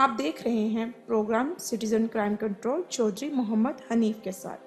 آپ دیکھ رہے ہیں programme citizen crime control Chaudhry Muhammad Hanif کے ساتھ۔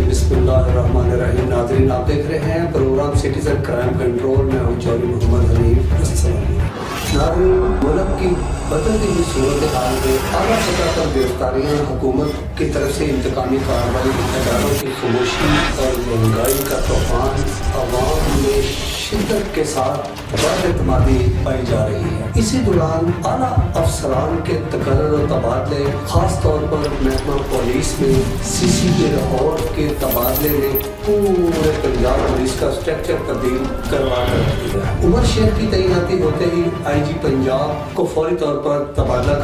بسم اللہ الرحمن الرحیم۔ ناظرین، آپ دیکھ رہے ہیں پروگرام سٹیزن کرائم کنٹرول میں ہوں چودھری محمد حنیف۔ السلام علیکم ناظرین، ملک کی بدلتی ہوئی صورتحال میں اعلیٰ سطح پر گرفتاریاں، حکومت کی طرف سے انتقامی کارروائی، اداروں کی خاموشی اور مہنگائی کا طوفان عوام میں شدت کے ساتھ بد اعتمادی پائی جا رہی ہے۔ اسی دوران اعلیٰ افسران کے تقرر و تبادلے، خاص طور پر محکمہ پولیس میں سی سی کے لاہور کے تبادلے نے پورے پنجاب پولیس کا اسٹرکچر تبدیل کروا کر رکھ دیا۔ عمر شیخ کی تعیناتی ہوتے ہی آئی جی پنجاب کو فوری طور پر تبادلہ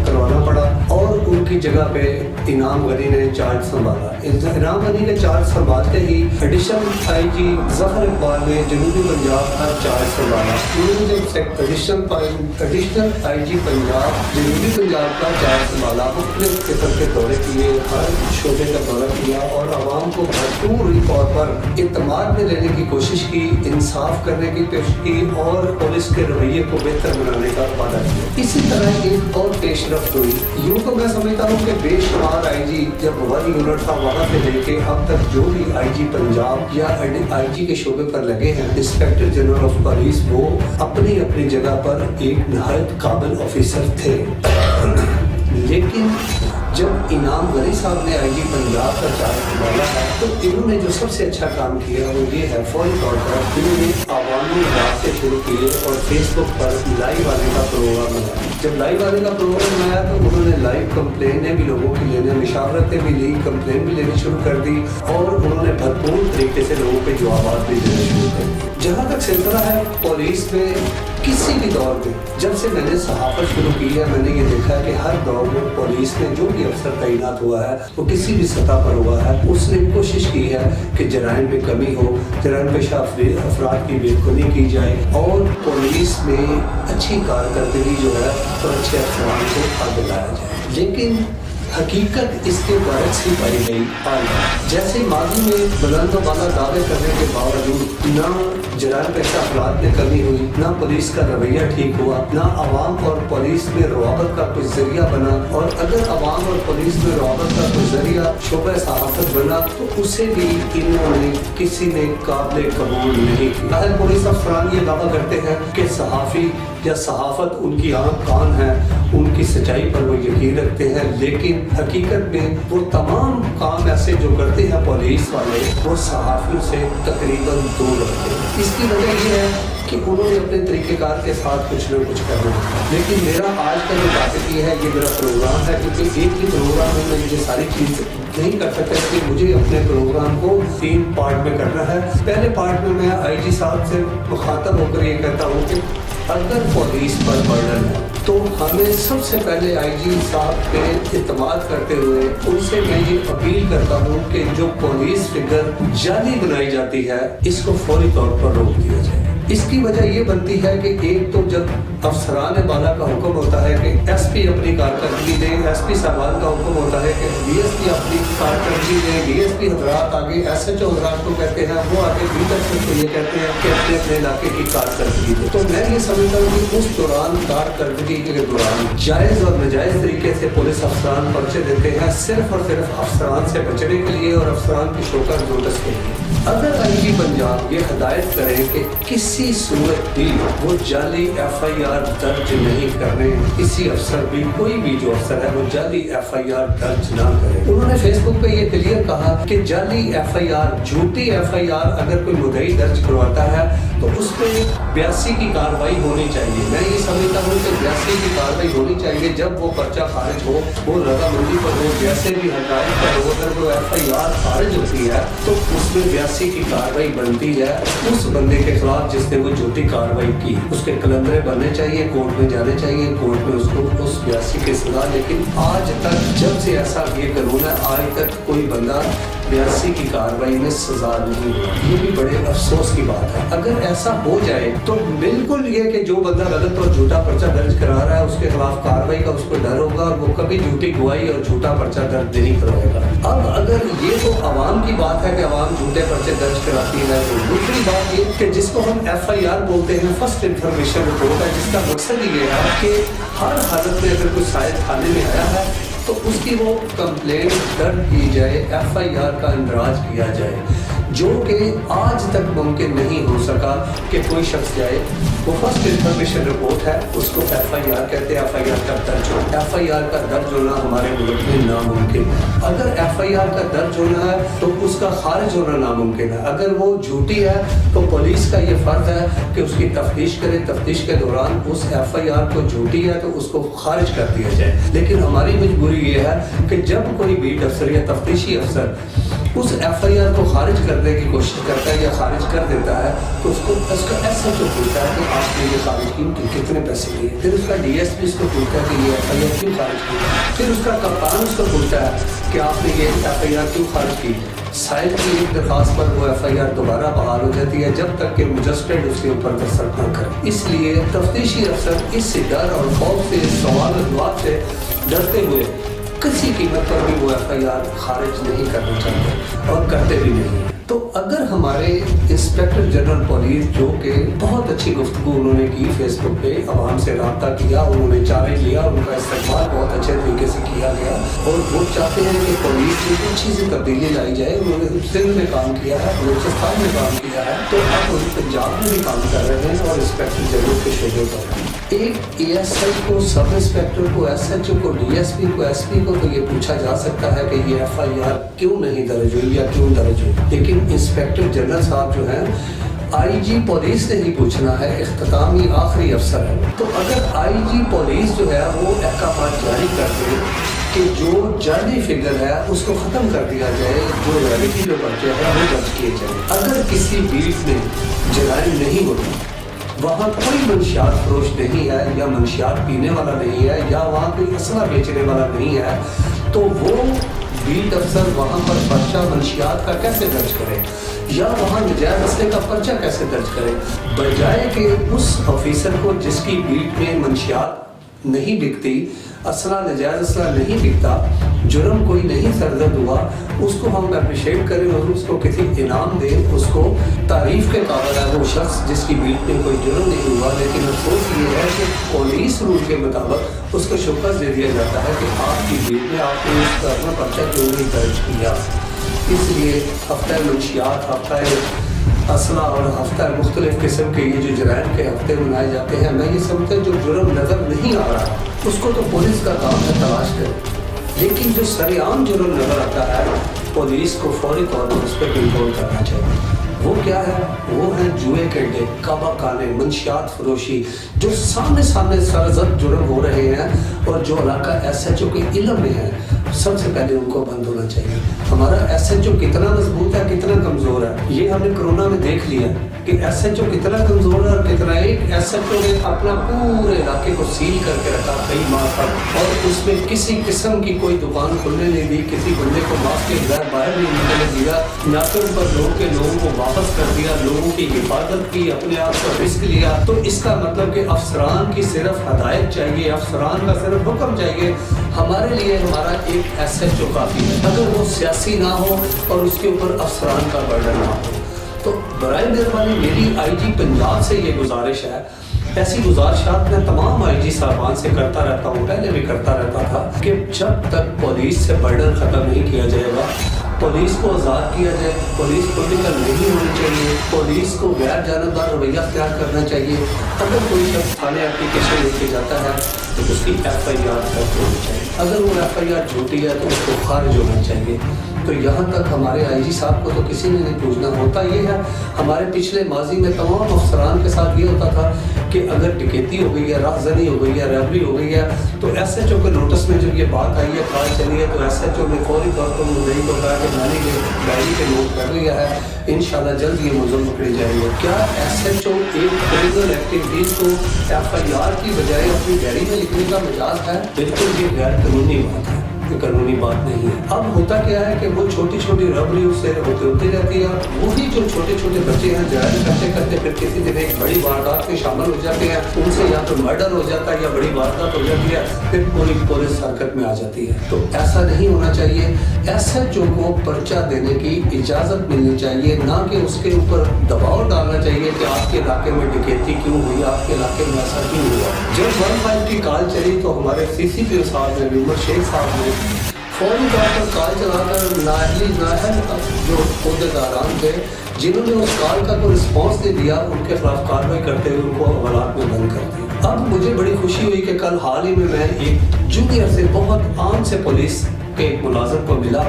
کروانا پڑا اور ان کی جگہ پہ انعام غنی نے چارج سنبھالا۔ انعام غنی نے چارج سنبھالتے ہی ایڈیشنل آئی جی ظفر اقبال نے جنوبی پنجاب کا چارج سنبھالا۔ انہوں نے ایڈیشنل آئی جی پنجاب جنوبی پنجاب کا چارج سنبھالا، مختلف قسم کے دورے کیے، ہر شعبے کا دورہ کیا اور عوام کو بھرپور طور پر اعتماد میں لینے کی کوشش کی، انصاف کرنے کی کوشش کی اور پولیس کے رویے کو بہتر بنانے کا وعدہ کیا۔ اسی طرح ایک اور پیش رفت ہوئی۔ یوں تو میں سمجھتا ہوں کہ بے شمار آئی جی جب ون یونٹ تھا وہاں سے لے کے اب تک جو بھی آئی جی پنجاب یا آئی جی کے شعبے پر لگے ہیں، انسپیکٹر جنرل آف پولیس، وہ اپنی اپنی جگہ پر ایک نہایت قابل آفیسر تھے۔ لیکن جب انعام غنی صاحب نے آئی جی پنجاب کا چارج سنبھالا ہے تو انہوں نے جو سب سے اچھا کام کیا وہ یہ ہے، فوری طور پر انہوں نے عوامی رابطے شروع کیے اور فیس بک پر لائیو آنے کا پروگرام بنایا۔ جب لائیو آنے کا پروگرام بنایا تو انہوں نے لائیو کمپلینیں بھی لوگوں کی لینے، مشاورتیں بھی لی، کمپلین بھی لینی شروع کر دی اور انہوں نے بھرپور طریقے سے لوگوں کے جوابات بھی دینے شروع کر دی۔ جہاں تک سلسلہ ہے پولیس میں کسی بھی دور میں، جب سے میں نے صحافت شروع کی ہے، میں نے یہ دیکھا ہے کہ ہر دور میں پولیس میں جو بھی افسر تعینات ہوا ہے وہ کسی بھی سطح پر ہوا ہے، اس نے کوشش کی ہے کہ جرائم میں کمی ہو، جرائم پیشہ افراد کی بہتری کی جائے اور پولیس میں اچھی کارکردگی جو ہے اور اچھے افسران کو آگے لایا جائے۔ لیکن حقیقت اس کے برعکس ہی پائی گئی۔ جیسے ماضی میں بلند و بالا دعوے کرنے کے باوجود نہ جرائم پیشہ افراد میں کمی ہوئی، نہ پولیس کا رویہ ٹھیک ہوا، نہ عوام اور پولیس میں روابط کا کوئی ذریعہ بنا، اور اگر عوام اور پولیس میں روابط کا کوئی ذریعہ شعبہ صحافت بنا تو اسے بھی انہوں نے کسی نے قابل قبول نہیں کیا۔ پولیس افسران یہ دعویٰ کرتے ہیں کہ صحافی یا صحافت ان کی آنکھ کان ہے، ان کی سچائی پر وہ یقین رکھتے ہیں، لیکن حقیقت میں وہ تمام کام ایسے جو کرتے ہیں پولیس والے وہ صحافیوں سے تقریباً دور رکھتے ہیں۔ اس کی وجہ یہ ہے کہ انہوں نے اپنے طریقہ کار کے ساتھ کچھ نہ کچھ کرنا ہے۔ لیکن میرا آج کا جو ٹاپک یہ ہے، یہ میرا پروگرام ہے، کیونکہ ایک ہی پروگرام میں میں یہ ساری چیز نہیں کر سکتا کہ مجھے اپنے پروگرام کو 3 پارٹ میں کرنا ہے۔ پہلے پارٹ میں آئی جی صاحب سے مخاطب ہو کر یہ کہتا ہوں کہ اگر پولیس پر برڈن ہے تو ہمیں سب سے پہلے آئی جی صاحب پہ اعتماد کرتے ہوئے ان سے میں یہ اپیل کرتا ہوں کہ جو پولیس فگر جعلی بنائی جاتی ہے اس کو فوری طور پر روک دیا جائے۔ اس کی وجہ یہ بنتی ہے کہ ایک تو جب افسران بالا کا حکم ہوتا ہے کہ ایس پی اپنی کارکردگی دیں، ایس پی صاحبان کا حکم ہوتا ہے کہ ڈی ایس پی اپنی کارکردگی دیں، ڈی ایس پی حضرات آگے ایس ایچ او حضرات کو کہتے ہیں، وہ آگے بی ٹیکس کو یہ کہتے ہیں کہ اپنے اپنے علاقے کی کارکردگی دیں۔ تو میں یہ سمجھتا ہوں کہ اس دوران کارکردگی کے دوران جائز اور ناجائز طریقے سے پولیس افسران پرچے دیتے ہیں صرف اور صرف افسران سے بچنے کے لیے اور افسران کی شوکت نوٹس کے لیے۔ اگر آئی جی پنجاب یہ ہدایت کرے کہ کسی किसी सूरत भी वो जाली FIR दर्ज नहीं करने, किसी अफसर भी, कोई भी जो अफसर है वो जाली FIR दर्ज ना करे। उन्होंने फेसबुक पे ये क्लियर कहा कि जाली FIR, झूठी FIR अगर कोई मुद्दई दर्ज करवाता है तो उस पर 82 की कार्रवाई होनी चाहिए। मैं ये समझता हूँ कि 82 की कार्रवाई होनी चाहिए जब वो पर्चा खारिज हो, वो रजामंदी पर हो, जैसे भी हदायत पर हो, अगर वो FIR खारिज होती है तो उसमें 82 की कार्रवाई बनती है उस बंदे के खिलाफ जिसने वो झूठी कार्रवाई की। उसके कलंदरे बनने चाहिए, कोर्ट में जाने चाहिए, कोर्ट में उसको उस 82 की सजा। लेकिन आज तक जब से ऐसा ये कानून है, आज तक कोई बंदा 82 की कार्रवाई में सजा नहीं हुई। ये भी बड़े अफसोस की बात है। अगर ऐसा हो जाए तो बिल्कुल ये कि जो बंदा गलत और झूठा पर्चा दर्ज करा रहा है उसके खिलाफ कार्रवाई का उसको डर होगा और वो कभी झूठी गवाही और झूठा पर्चा दर्ज नहीं करवाएगा। अब अगर ये तो आवाम की बात है कि आवाम झूठे पर्चे दर्ज कराती है, तो दूसरी बात ये कि जिसको हम FIR बोलते हैं, फर्स्ट इंफॉर्मेशन रिपोर्ट है, जिसका मकसद ये है कि हर हालत में अगर कोई शायद थाने में आया है तो उसकी वो कंप्लेंट दर्ज की जाए, FIR का इंदराज किया जाए, जो कि आज तक मुमकिन नहीं हो सका कि कोई शख्स जाए। वो फर्स्ट इंफॉर्मेशन रिपोर्ट है, उसको FIR कहते हैं। FIR का दर्ज होना, FIR का दर्ज होना हमारे मुल्क में नामुमकिन है। अगर FIR का दर्ज होना है तो उसका खारिज होना नामुमकिन है। अगर वो झूठी है तो पुलिस का ये फर्ज है कि उसकी तफ्तीश करे, तफ्तीश के दौरान उस FIR को झूठी है तो उसको खारिज कर दिया जाए। लेकिन हमारी मजबूरी ये है कि जब कोई बीट अफसर या तफ्तीशी अफसर उस FIR को खारिज करने की कोशिश करता है या खारिज कर देता है तो उसको उसका SHO पूछता है कि आपने ये खारिज की, कितने पैसे लिए। फिर उसका DSP उसको पूछता है कि ये FIR क्यों खारिज की। फिर उसका कप्तान उसको पूछता है कि आपने ये FIR क्यों खारिज की। साइल की एक दरखास्त पर वो FIR दोबारा बहाल हो जाती है जब तक कि मजिस्ट्रेट उसके ऊपर दस्तखत न करे। इसलिए तफ्तीशी अफसर इस डर और खौफ से, इस सवाल और जवाब से डरते हुए किसी कीमत पर भी वो FIR खारिज नहीं करना चाहते और करते भी नहीं। तो अगर हमारे इंस्पेक्टर जनरल पुलिस, जो कि बहुत अच्छी गुफ्तगू उन्होंने की फेसबुक पे, आवाम से रब्ता किया, उन्होंने चैलेंज लिया, उनका इस्तेमाल बहुत अच्छे तरीके से किया गया और वो चाहते हैं कि पुलिस में कुछ चीज़ें तब्दीली लाई जाए। उन्होंने सिंध में काम किया है, बलूचिस्तान में काम किया है, तो अब वो पंजाब में भी काम कर रहे हैं और इंस्पेक्टर जनरल के शोबे पर एक ASI को, सब इंस्पेक्टर को, SHO को, DSP को, SP को तो ये पूछा जा सकता है कि ये FIR क्यों नहीं दर्ज हुई या क्यों दर्ज हुई। लेकिन इंस्पेक्टर जनरल साहब जो हैं, IG पुलिस ने ही पूछना है, इख्तितामी आखिरी अफसर है। तो अगर IG पुलिस जो है वो अहकाम जारी कर दे कि जो जाली फिगर है उसको ख़त्म कर दिया जाए, जो रियलिटी जो पर्चे है वो दर्ज किए जाए। अगर किसी बीट में जराइम नहीं होती, वहाँ कोई मंशियात फरोश नहीं है या मंशियात पीने वाला नहीं है या वहाँ कोई असला बेचने वाला नहीं है, तो वो बीट अफसर वहाँ पर पर्चा मंशियात का कैसे दर्ज करे या वहाँ नजायज असले का पर्चा कैसे दर्ज करे, बजाय कि उस ऑफिसर को जिसकी बीट में मंशियात नहीं बिकती, असला नजायज असला नहीं बिकता, जुर्म कोई नहीं सरजद हुआ, उसको हम अप्रिशिएट करें और उसको किसी इनाम दें, उसको तारीफ के काबिल है वो शख्स जिसकी बीट में कोई जुर्म नहीं हुआ। लेकिन अफसोस ये है कि पुलिस रूल के मुताबिक उसको शुक्र दे दिया जाता है कि आपकी बीट में आपने इस तरह पर्चा क्यों नहीं दर्ज किया। इसलिए हफ्ता मंशियात, हफ्ता असला और हफ्ता मुख्तलिफ किस्म के ये जो जराइम के हफ्ते मनाए जाते हैं, मैं ये समझता हूँ जो जुर्म नज़र नहीं आ रहा उसको तो पुलिस का काम है तलाश करें, लेकिन जो सरेआम जुर्म नज़र आता है पुलिस को फौरी तौर पर उस पर कंट्रोल करना चाहिए। वो क्या है? वो है जुए के अड्डे, काबा खाने, मंशियात फरोशी, जो सामने सामने सरजद जुर्म हो रहे हैं और जो इलाका SHO के इल्म में है, सबसे पहले उनको बंद होना चाहिए। हमारा SHO कितना मजबूत है, कितना कमज़ोर है, ये हमने कोरोना में देख लिया कि SHO कितना कमज़ोर है और कितना। एक SHO ने अपना पूरे इलाके को सील करके रखा कई माह तक और उसमें किसी किस्म की कोई दुकान खुलने नहीं दी, किसी बंदे को मास्क के बगैर बाहर नहीं निकलने दिया, नाकन पर लोगों को वापस कर दिया, लोगों की हिफाजत की, अपने आप को रिस्क लिया। तो इसका मतलब कि अफसरान की सिर्फ हदायत चाहिए, अफसरान का सिर्फ हुक्म चाहिए। हमारे लिए हमारा एक SHO काफ़ी है, अगर वो सियासी ना हो और उसके ऊपर अफसरान का बर्डन ना हो। तो बराए मेहरबानी मेरी IG पंजाब से ये गुजारिश है, ऐसी गुजारिशात मैं तमाम IG साहबान से करता रहता हूँ, पहले भी करता रहता था, कि जब तक पुलिस से बर्डन ख़त्म नहीं किया जाएगा पुलिस को आज़ाद किया जाए, पुलिस पॉलिटिकल नहीं होनी चाहिए, पुलिस को गैर जानबदार रवैया अख्तियार करना चाहिए। अगर कोई शख्स थाने एप्लीकेशन लेके जाता है तो उसकी FIR दर्ज होनी चाहिए, अगर वो FIR झूठी है तो उसको खारिज होना चाहिए। तो यहाँ तक हमारे IG साहब को तो किसी ने नहीं पूछना। होता ये है, हमारे पिछले माजी में तमाम अफसरान के साथ ये होता था कि अगर डकैती हो गई है, राहज़नी हो गई है, रैबरी हो गई है, तो SHO के नोटिस में जब ये बात आई है, कॉल चली है, तो SHO ने फौरी तौर पर मुझे को कहा कि मैंने ये डायरी के नोट कर लिया है, इंशाल्लाह जल्द ये मुलज़िम पकड़े जाएंगे। क्या SHO एक क्रिमिनल एक्टिविटीज़ को FIR की बजाय अपनी डायरी में लिखने का मिजाज है? बिल्कुल ये गैर कानूनी बात है, ये कानूनी बात नहीं है। अब होता क्या है कि वो छोटी छोटी रबरी उससे होती रहती है। वही जो छोटे छोटे बच्चे हैं, जायज करते करते फिर किसी दिन एक बड़ी वारदात में शामिल हो जाते हैं, उनसे या तो मर्डर हो जाता है या बड़ी वारदात हो जाती है, फिर पूरी पुलिस हरकत में आ जाती है। तो ऐसा नहीं होना चाहिए। SHO को पर्चा देने की इजाज़त मिलनी चाहिए, ना कि उसके ऊपर दबाव डालना चाहिए कि आपके इलाके में डकैती क्यों हुई, आपके इलाके में ऐसा क्यों हुआ। जब 15 की कॉल चली तो हमारे CCP साहब ने, उमर शेख साहब ने फौरी तौर पर कॉल चलाकर नाहल जो अहदेदारान थे, जिन्होंने उस कॉल का कोई रिस्पॉन्स नहीं दिया, उनके खिलाफ कार्रवाई करते हुए उनको हवालात में बंद कर दिया। अब मुझे बड़ी खुशी हुई कि कल हाल ही में मैं एक जूनियर से, बहुत आम से पुलिस के एक मुलाजिम को मिला,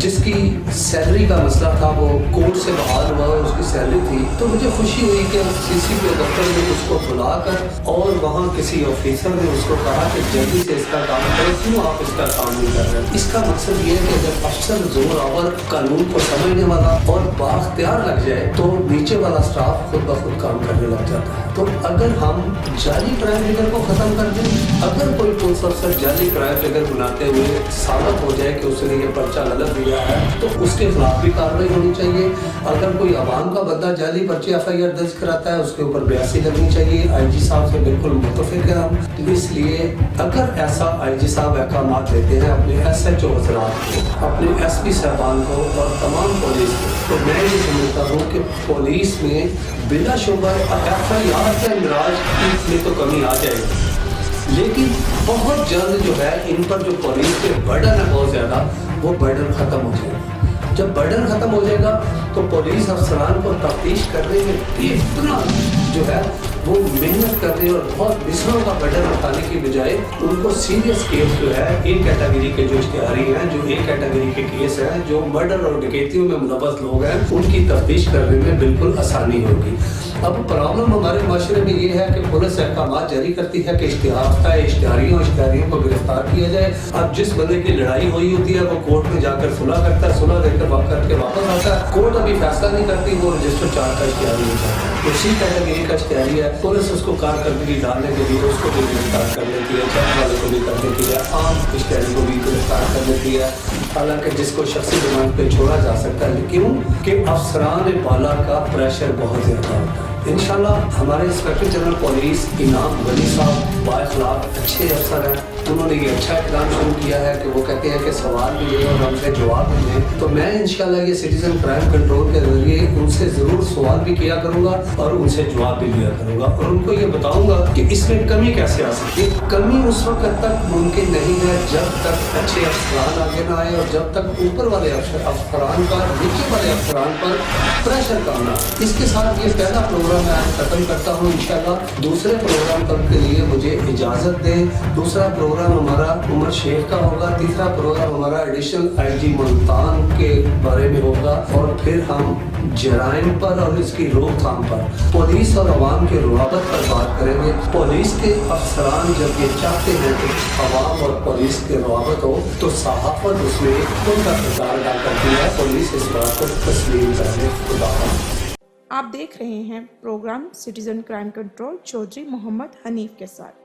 जिसकी सैलरी का मसला था, वो कोर्ट से बहाल हुआ, उसकी सैलरी थी। तो मुझे खुशी हुई कि CCP दफ्तर ने उसको बुलाकर और वहाँ किसी ऑफिसर ने उसको कहा कि जल्दी से इसका काम करें, क्यों आप इसका काम नहीं कर रहे हैं। इसका मकसद ये है कि जब अफसर जोर आवर कानून को समझने वाला और बाख्तियार लग जाए तो नीचे वाला स्टाफ खुद ब खुद काम करने लग जाता है। तो अगर हम जाली क्राइम फिगर को ख़त्म कर दें, अगर कोई पुलिस अफसर जाली क्राइम फिगर बनाते हुए साबित हो जाए कि उसने ये पर्चा गलत दिया है, तो उसके खिलाफ भी कार्रवाई होनी चाहिए। अगर कोई आवाम का बंदा जाली पर्चे FIR दर्ज कराता है, उसके ऊपर बयासी लगनी चाहिए। IG साहब से बिल्कुल मुतफिक है हम। इसलिए अगर ऐसा IG साहब अहकाम देते हैं अपने SHO हज़रात को, अपने SP साहबान को और तमाम पुलिस को, तो मैं ये समझता हूँ कि पुलिस में बिलाशुबा FIR का इंदराज में तो कमी आ जाएगी, लेकिन बहुत जल्द जो है इन पर जो पुलिस के बर्डन है बहुत ज़्यादा, वो बर्डन ख़त्म हो जाएगा। जब बर्डन ख़त्म हो जाएगा तो पुलिस अफसरान को तफ्तीश करने में इतना जो है वो मेहनत करने और बहुत मिसरों का बर्डन उठाने की बजाय उनको सीरियस केस जो है, A कैटेगरी के जो इश्तिहारी हैं, जो A कैटेगरी के केस हैं, जो मर्डर और डकैतियों में मुलव्वस लोग हैं, उनकी तफ्तीश करने में बिल्कुल आसानी होगी। अब प्रॉब्लम हमारे माशरे में ये है कि पुलिस अहकाम जारी करती है कि इश्तिहारियों को गिरफ्तार किया जाए। अब जिस बंदे की लड़ाई हुई होती है वो कोर्ट में जाकर सुलह करता है, सुलह देकर करके वापस आता है, कोर्ट अभी फैसला नहीं करती, वो रजिस्टर 4 का इश्तिहारी हो जाता है। उसी कैटेगरी का इश्तिहारी है, पुलिस उसको कारकर्दगी डालने के लिए उसको भी गिरफ्तार कर लेती है, चैक वाले को भी कर लेती है, आम इश्तिहारी को भी गिरफ्तार कर लेती है, हालांकि जिसको शख्सी जमानत पे छोड़ा जा सकता है। क्यों कि अफसरान बाला का प्रेशर बहुत ज़्यादा होता है। इंशाल्लाह हमारे इंस्पेक्टर जनरल पुलिस इनाम वली साहब बाखलाक अच्छे अफसर हैं, उन्होंने ये अच्छा इकदाम शुरू किया है कि वो कहते हैं कि सवाल भी लें और हमसे जवाब भी लें। तो मैं इंशाल्लाह ये सिटीजन क्राइम कंट्रोल के जरिए उनसे ज़रूर सवाल भी किया करूँगा और उनसे जवाब भी लिया करूँगा और उनको ये बताऊँगा कि इसमें कमी कैसे आ सकती है। कमी उस वक्त तक मुमकिन नहीं है जब तक अच्छे अफसरान आगे ना आए और जब तक ऊपर वाले अफसरान का नीचे वाले अफसरान पर प्रेशर कम ना। इसके साथ ये पहला प्रोग्राम मैं आज ख़त्म करता हूँ। इंशाल्लाह दूसरे प्रोग्राम तक के लिए मुझे इजाज़त दें। दूसरा प्रोग्राम हमारा उमर शेख का होगा, तीसरा प्रोग्राम हमारा एडिशनल IG मुल्तान के बारे में होगा और फिर हम जराइम पर और इसकी रोकथाम पर, पुलिस और अवाम के रुआबत पर बात करेंगे। पुलिस के अफसरान जब ये चाहते हैं कि अवाम और पुलिस के रुआबत हो तो सहाफ़त उसमें उनका किरदार अदा करती है। पुलिस इस बात को तस्लीम करने खुदा। आप देख रहे हैं programme citizen crime control Chaudhry Mohammad Hanif के साथ।